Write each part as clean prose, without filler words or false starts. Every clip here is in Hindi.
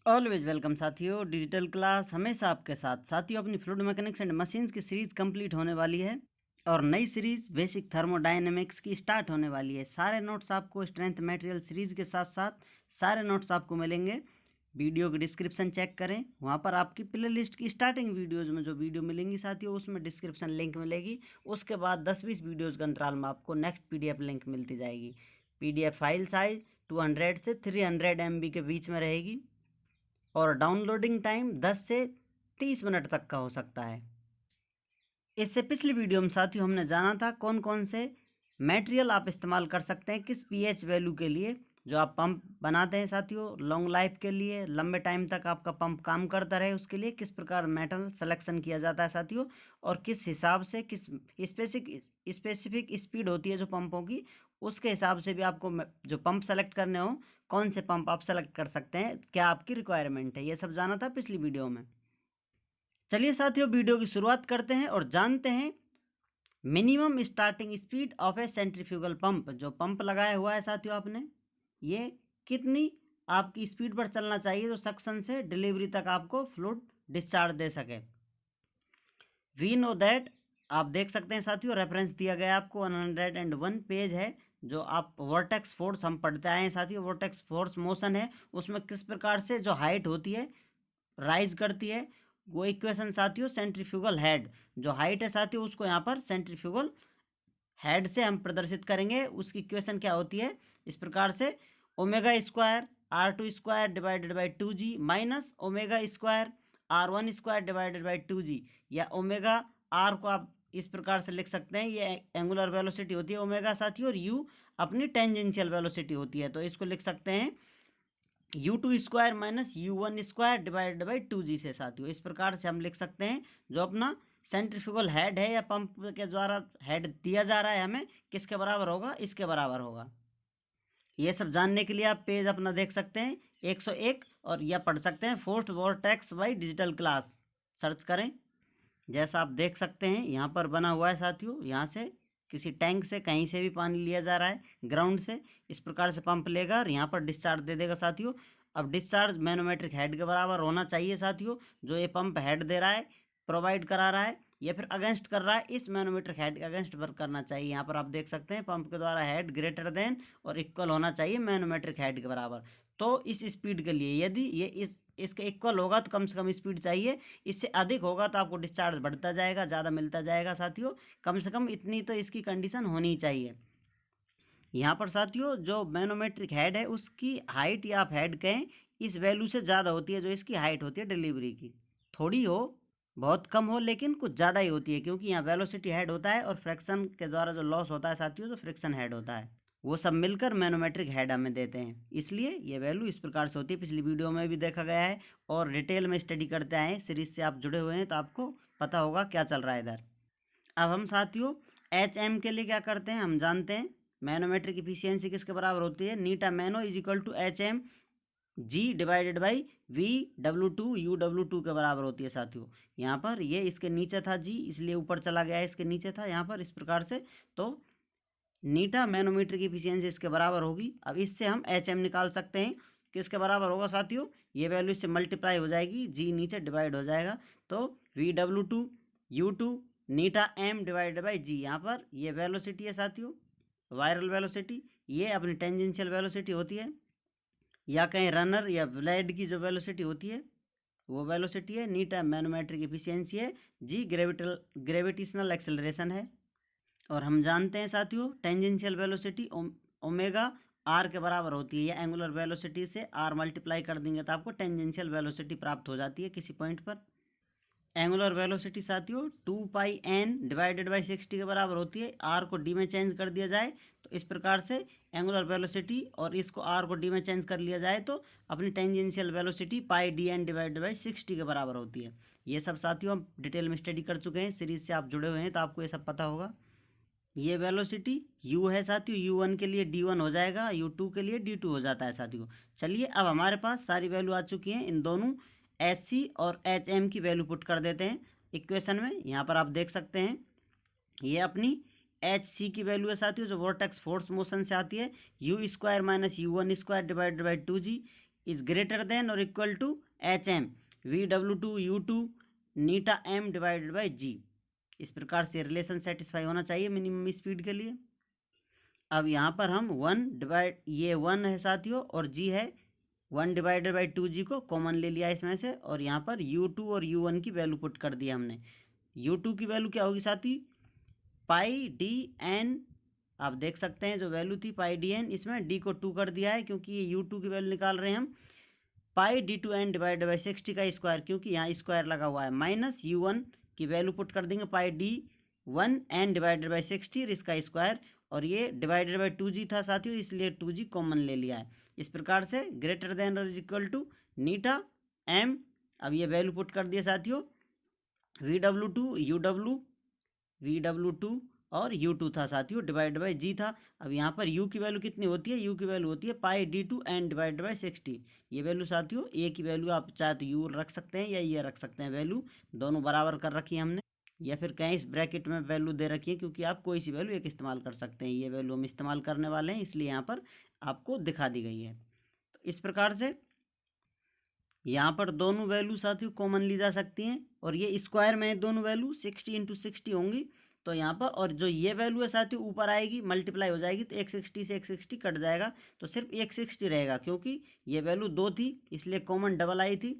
ऑलवेज वेलकम साथियों। डिजिटल क्लास हमेशा आपके साथ। साथियों, अपनी फ्लूइड मैकेनिक्स एंड मशीन्स की सीरीज कंप्लीट होने वाली है और नई सीरीज बेसिक थर्मोडायनेमिक्स की स्टार्ट होने वाली है। सारे नोट्स आपको स्ट्रेंथ मटेरियल सीरीज के साथ साथ सारे नोट्स आपको मिलेंगे। वीडियो की डिस्क्रिप्शन चेक करें, वहाँ पर आपकी प्ले लिस्ट की स्टार्टिंग वीडियोज़ में जो वीडियो मिलेंगी साथियों, उसमें डिस्क्रिप्शन लिंक मिलेगी। उसके बाद 10-20 वीडियोज़ के अंतराल में आपको नेक्स्ट PDF लिंक मिलती जाएगी। PDF फाइल साइज 200 से 300 MB के बीच में रहेगी और डाउनलोडिंग टाइम 10 से 30 मिनट तक का हो सकता है। इससे पिछली वीडियो में साथियों हमने जाना था कौन कौन से मटेरियल आप इस्तेमाल कर सकते हैं किस pH वैल्यू के लिए, जो आप पंप बनाते हैं साथियों लॉन्ग लाइफ के लिए, लंबे टाइम तक आपका पंप काम करता रहे, उसके लिए किस प्रकार मेटल सिलेक्शन किया जाता है साथियों, और किस हिसाब से किस स्पेसिफिक स्पीड होती है जो पंपों की, उसके हिसाब से भी आपको जो पंप सेलेक्ट करने हो कौन से पंप आप सेलेक्ट कर सकते हैं, क्या आपकी रिक्वायरमेंट है, ये सब जाना था पिछली वीडियो में। चलिए साथियों, वीडियो की शुरुआत करते हैं और जानते हैं minimum starting speed of A centrifugal pump. जो पंप लगाया हुआ है साथियों आपने, ये कितनी आपकी स्पीड पर चलना चाहिए जो सक्शन से डिलीवरी तक आपको फ्लूइड डिस्चार्ज दे सके। वी नो दैट, आप देख सकते हैं साथियों, रेफरेंस दिया गया आपको 101 पेज है। जो आप वोर्टेक्स फोर्स हम पढ़ते आए हैं साथियों, वोर्टेक्स फोर्स मोशन है, उसमें किस प्रकार से जो हाइट होती है राइज करती है, वो इक्वेशन साथियों सेंट्रीफ्यूगल हेड, जो हाइट है साथियों उसको यहाँ पर सेंट्रीफ्यूगल हेड से हम प्रदर्शित करेंगे। उसकी इक्वेशन क्या होती है इस प्रकार से, omega square R2 square divided by 2G minus omega square R1 square divided by 2G, या ओमेगा R को आप इस प्रकार से लिख सकते हैं, ये एंगुलर वेलोसिटी होती है ओमेगा साथियों, और U अपनी टेंजेंशियल वेलोसिटी होती है, तो इसको लिख सकते हैं U2 square minus U1 square divided by 2G से साथियों। इस प्रकार से हम लिख सकते हैं जो अपना सेंट्रीफ्यूगल हेड है या पंप के द्वारा हेड दिया जा रहा है हमें, किसके बराबर होगा, इसके बराबर होगा। ये सब जानने के लिए आप पेज अपना देख सकते हैं 101, और या पढ़ सकते हैं forced vortex by digital class, search करें। जैसा आप देख सकते हैं यहाँ पर बना हुआ है साथियों, यहाँ से किसी टैंक से कहीं से भी पानी लिया जा रहा है ग्राउंड से, इस प्रकार से पंप लेगा और यहाँ पर डिस्चार्ज दे देगा साथियों। अब डिस्चार्ज मैनोमेट्रिक हेड के बराबर होना चाहिए साथियों, जो ये पंप हेड दे रहा है, प्रोवाइड करा रहा है, या फिर अगेंस्ट कर रहा है, इस मैनोमेट्रिक हेड के अगेंस्ट वर्क करना चाहिए। यहाँ पर आप देख सकते हैं पंप के द्वारा हेड ग्रेटर देन और इक्वल होना चाहिए मैनोमेट्रिक हेड के बराबर। तो इस स्पीड के लिए यदि ये इसके इक्वल होगा तो कम से कम स्पीड चाहिए, इससे अधिक होगा तो आपको डिस्चार्ज बढ़ता जाएगा, ज़्यादा मिलता जाएगा साथियों। कम से कम इतनी तो इसकी कंडीशन होनी चाहिए। यहाँ पर साथियों जो मैनोमेट्रिक हेड है उसकी हाइट, या आप हेड कहें, इस वैल्यू से ज़्यादा होती है जो इसकी हाइट होती है डिलीवरी की। थोड़ी हो, बहुत कम हो, लेकिन कुछ ज़्यादा ही होती है, क्योंकि यहाँ वेलोसिटी हेड होता है और फ्रैक्शन के द्वारा जो लॉस होता है साथियों, जो फ्रिक्शन हेड होता है, वो सब मिलकर मैनोमेट्रिक हेड हमें देते हैं। इसलिए ये वैल्यू इस प्रकार से होती है। पिछली वीडियो में भी देखा गया है और डिटेल में स्टडी करते आए हैं, सीरीज से आप जुड़े हुए हैं तो आपको पता होगा क्या चल रहा है इधर। अब हम साथियों HM के लिए क्या करते हैं, हम जानते हैं मैनोमेट्रिक इफिशियंसी किसके बराबर होती है, नीटा मैनो is equal to HM G divided by VW2 UW2 के बराबर होती है साथियों। यहाँ पर ये इसके नीचे था G, इसलिए ऊपर चला गया है, इसके नीचे था यहाँ पर, इस प्रकार से। तो नीटा मैनोमीटर की इफिशियंसी इसके बराबर होगी। अब इससे हम HM निकाल सकते हैं, किसके बराबर होगा साथियों, ये वैल्यू इससे मल्टीप्लाई हो जाएगी, G नीचे डिवाइड हो जाएगा, तो VW2 U2 नीटा M डिवाइडेड बाई G। यहाँ पर ये वेलोसिटी है साथियों, वायरल वेलोसिटी, ये अपनी टेंजेंशियल वेलोसिटी होती है, या कहीं रनर या ब्लेड की जो वेलोसिटी होती है वो वेलोसिटी है। नीटा मैनोमेट्रिक इफिशियंसी है, G ग्रेविटेशनल एक्सेलरेशन है। और हम जानते हैं साथियों टेंजेंशियल वेलोसिटी ओमेगा R के बराबर होती है, या एंगुलर वेलोसिटी से R मल्टीप्लाई कर देंगे तो आपको टेंजेंशियल वेलोसिटी प्राप्त हो जाती है किसी पॉइंट पर। एंगुलर वेलोसिटी साथियों 2πn डिवाइडेड बाई 60 के बराबर होती है। R को D में चेंज कर दिया जाए तो इस प्रकार से एंगुलर वेलोसिटी, और इसको R को D में चेंज कर लिया जाए तो अपनी tangential velocity πdn divided by 60 के बराबर होती है। ये सब साथियों हम डिटेल में स्टडी कर चुके हैं, सीरीज से आप जुड़े हुए हैं तो आपको ये सब पता होगा। ये वेलोसिटी U है साथियों, U1 के लिए D1 हो जाएगा, U2 के लिए D2 हो जाता है साथियों। चलिए अब हमारे पास सारी वैल्यू आ चुकी हैं, इन दोनों HC और HM की वैल्यू पुट कर देते हैं इक्वेशन में। यहाँ पर आप देख सकते हैं ये अपनी HC की वैल्यू है साथियों, जो वोर्टेक्स फोर्स मोशन से आती है, U square minus U1 square divided by 2G। Is greater than और equal to HM VW2 U2 नीटा M डिवाइडेड बाई G। इस प्रकार से रिलेशन सेटिस्फाई होना चाहिए मिनिमम स्पीड के लिए। अब यहाँ पर हम 1 है साथियों और G है 1/2G को कॉमन ले लिया इसमें से, और यहाँ पर U2 और U1 की वैल्यू पुट कर दी हमने। U2 की वैल्यू क्या होगी साथी, πDN। आप देख सकते हैं जो वैल्यू थी πDN, इसमें D को 2 कर दिया है क्योंकि ये U2 की वैल्यू निकाल रहे हैं हम। πD2N डिवाइडेड बाई 60 का स्क्वायर, क्योंकि यहाँ स्क्वायर लगा हुआ है, माइनस U1 की वैल्यू पुट कर देंगे πD1N डिवाइडेड बाई 60 इसका स्क्वायर, और ये डिवाइडेड बाई 2G था साथियों, इसलिए 2G कॉमन ले लिया है। इस प्रकार से ग्रेटर देन और इज इक्वल टू नीटा M। अब ये वैल्यू पुट कर दिए साथियों, VW2 और U2 था साथियों, डिवाइड बाई G था। अब यहाँ पर U की वैल्यू कितनी होती है, U की वैल्यू होती है πD2N डिवाइड बाई 60। ये वैल्यू साथियों A की वैल्यू आप चाहे तो U रख सकते हैं या ये रख सकते हैं, वैल्यू दोनों बराबर कर रखी है हमने, या फिर कहीं इस ब्रैकेट में वैल्यू दे रखी है, क्योंकि आप कोई सी वैल्यू एक इस्तेमाल कर सकते हैं। ये वैल्यू हम इस्तेमाल करने वाले हैं इसलिए यहाँ पर आपको दिखा दी गई है। तो इस प्रकार से यहाँ पर दोनों वैल्यू साथियों कॉमन ली जा सकती हैं, और ये स्क्वायर में दोनों वैल्यू 60 × 60 होंगी। तो यहाँ पर और जो ये वैल्यू है साथियों ऊपर आएगी, मल्टीप्लाई हो जाएगी, तो 160 से 160 कट जाएगा, तो सिर्फ 160 रहेगा, क्योंकि ये वैल्यू 2 थी इसलिए कॉमन डबल आई थी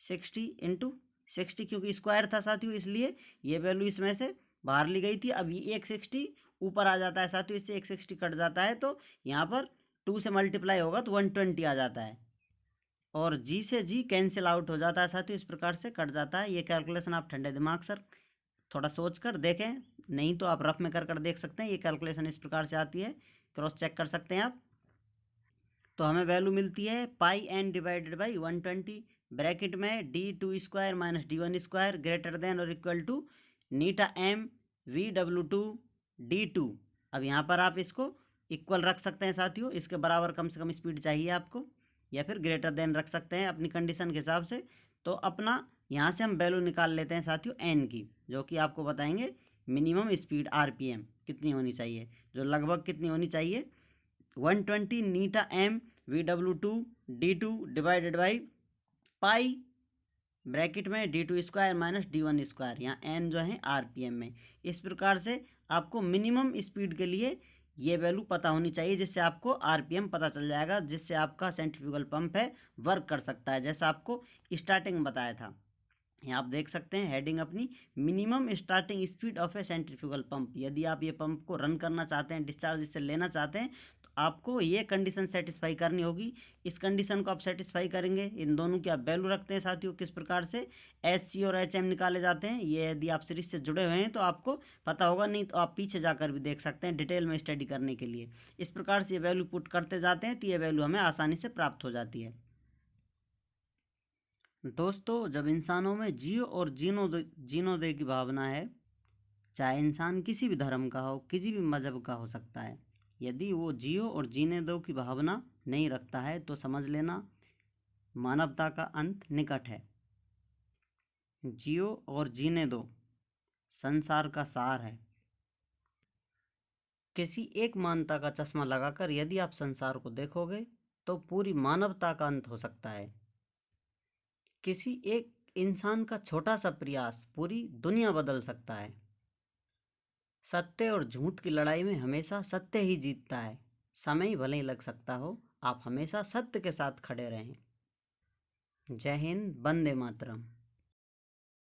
60 × 60, क्योंकि स्क्वायर था साथियों इसलिए ये वैल्यू इसमें से बाहर ली गई थी। अब ये 160 ऊपर आ जाता है साथियों, इससे 160 कट जाता है, तो यहाँ पर 2 से मल्टीप्लाई होगा तो 120 आ जाता है, और G से G कैंसिल आउट हो जाता है साथियों, इस प्रकार से कट जाता है। ये कैलकुलेशन आप ठंडे दिमाग से थोड़ा सोच कर देखें, नहीं तो आप रफ में कर देख सकते हैं। ये कैलकुलेशन इस प्रकार से आती है, क्रॉस चेक कर सकते हैं आप। तो हमें वैल्यू मिलती है πN डिवाइडेड बाई 120 ब्रैकेट में D2² minus D1² greater than और इक्वल टू नीटा M VW2 D2। अब यहाँ पर आप इसको इक्वल रख सकते हैं साथियों, इसके बराबर कम से कम स्पीड चाहिए आपको, या फिर ग्रेटर देन रख सकते हैं अपनी कंडीशन के हिसाब से। तो अपना यहाँ से हम वैल्यू निकाल लेते हैं साथियों N की, जो कि आपको बताएंगे मिनिमम स्पीड RPM कितनी होनी चाहिए, जो लगभग कितनी होनी चाहिए 120 नीटा M VW2 D2 divided by pi bracket में D2² माइनस D1², यहाँ N जो है RPM में। इस प्रकार से आपको मिनिमम स्पीड के लिए ये वैल्यू पता होनी चाहिए, जिससे आपको RPM पता चल जाएगा, जिससे आपका सेंट्रीफ्यूगल पंप है वर्क कर सकता है, जैसा आपको स्टार्टिंग में बताया था। यहाँ आप देख सकते हैं हेडिंग अपनी, minimum starting speed of A centrifugal pump. यदि आप ये पंप को रन करना चाहते हैं, डिस्चार्ज इससे लेना चाहते हैं, तो आपको ये कंडीशन सेटिस्फाई करनी होगी। इस कंडीशन को आप सेटिस्फाई करेंगे, इन दोनों की आप वैल्यू रखते हैं साथियों, किस प्रकार से SC और HM निकाले जाते हैं। ये यदि आप सीरीज से जुड़े हुए हैं तो आपको पता होगा, नहीं तो आप पीछे जाकर भी देख सकते हैं डिटेल में स्टडी करने के लिए। इस प्रकार से ये वैल्यू पुट करते जाते हैं तो ये वैल्यू हमें आसानी से प्राप्त हो जाती है। दोस्तों, जब इंसानों में जियो और जीनो दे की भावना है, चाहे इंसान किसी भी धर्म का हो, किसी भी मजहब का हो सकता है, यदि वो जियो और जीने दो की भावना नहीं रखता है तो समझ लेना मानवता का अंत निकट है। जियो और जीने दो संसार का सार है। किसी एक मानवता का चश्मा लगाकर यदि आप संसार को देखोगे तो पूरी मानवता का अंत हो सकता है। किसी एक इंसान का छोटा सा प्रयास पूरी दुनिया बदल सकता है। सत्य और झूठ की लड़ाई में हमेशा सत्य ही जीतता है। समय भले ही लग सकता हो, आप हमेशा सत्य के साथ खड़े रहें। जय हिंद, वंदे मातरम।